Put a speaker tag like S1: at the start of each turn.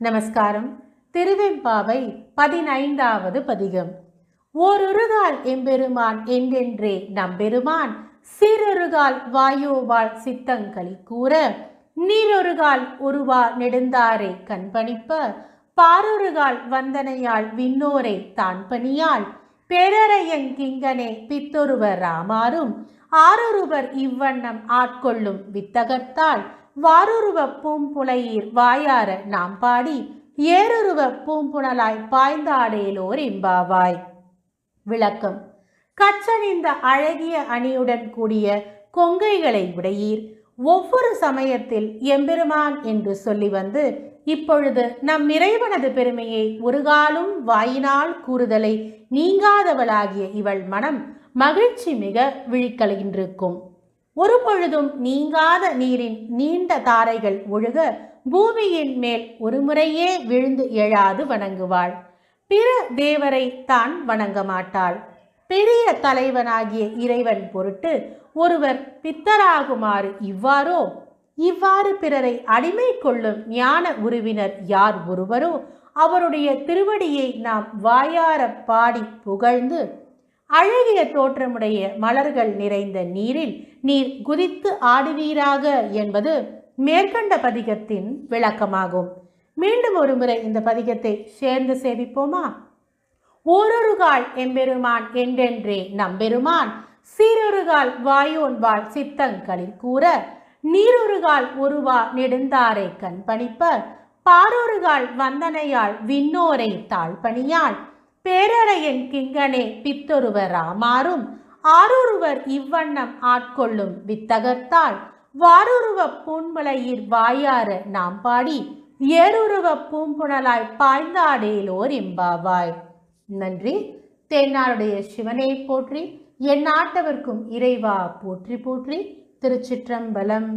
S1: நமஸ்காரம். திருவெம்பாவை 15வது பதிகம். ஓரொருகால் எம்பெருமான் என்றென்றே நம்பெருமான் சீரொருகால் வாயோவாள் சித்தங்களி கூற நீரொருகால் உருவா நெடுந்தாரை கண்பணிப்ப பாரொருகால் வந்தனையாள் விண்ணோரை தான் பணியாள் பேரறையங்கிங்கனே பித்தொருவர் ராமாரும் ஆரொருவர் இவ்வண்ணம் ஆட்கொள்ளும் வித்தகத்தால் வாரொருவ பூம்புலையீர் வாயார நாம் பாடி ஏரொருவ பூம்புணலாய் பாய்ந்தாடேலோர் எம்பாவாய். விளக்கம். கச்சனிந்த அழகிய அணியுடன் கூடிய கொங்கைகளை உடையீர். ஒவ்வொரு சமயத்தில் எம்பெருமான் என்று சொல்லி வந்து இப்பொழுது நம் இறைவனது பெருமையை ஒரு காலும் வாயினால் கூறுதலை நீங்காதவளாகிய இவள் மனம் மகிழ்ச்சி மிக விழிக்கலின்றிருக்கும். ஒரு பொழுதும் நீங்காத நீரின் நீண்ட தாரைகள் ஒழுக பூமியின் மேல் ஒரு முறையே விழுந்து எழாது வணங்குவாள். பிற தேவரை தான் வணங்க மாட்டாள். பெரிய தலைவனாகிய இறைவன் பொருட்டு ஒருவர் பித்தராகுமாறு இவ்வாறு பிறரை அடிமை கொள்ளும் ஞான உருவினர் யார் ஒருவரோ அவருடைய திருவடியை நாம் வாயார பாடி புகழ்ந்து அழகிய தோற்றமுடைய மலர்கள் நிறைந்த நீரில் நீர் குதித்து ஆடுவீராக என்பது மேற்கண்ட பதிகத்தின் விளக்கமாகும். மீண்டும் ஒரு முறை இந்த பதிகத்தை சேர்ந்து சேவிப்போமா? ஓரொருகால் எம்பெருமான் என்றென்றே நம்பெருமான் சீரொருகால் வாயோன்பாள் சித்தங்களில் கூற நீரொருகால் உருவா நெடுந்தாரை கண்பணிப்ப பாரொருகால் வந்தனையாள் விண்ணோரை தாழ்பணியாள் பேரறையன் கிங்கனே பித்தொருவர் ராமாரும் ஆரொருவர் இவ்வண்ணம் ஆட்கொள்ளும் வித்தகத்தால் வாரொருவ பூண்பலையீர் வாயார நாம் பாடி ஏருருவ பூம்புணலாய் பாய்ந்தாடேலோர் எம்பாவாய். நன்றி. தென்னாருடைய சிவனை போற்றி, என் நாட்டவர்க்கும் இறைவா போற்றி போற்றி. திருச்சிற்றம்பலம்.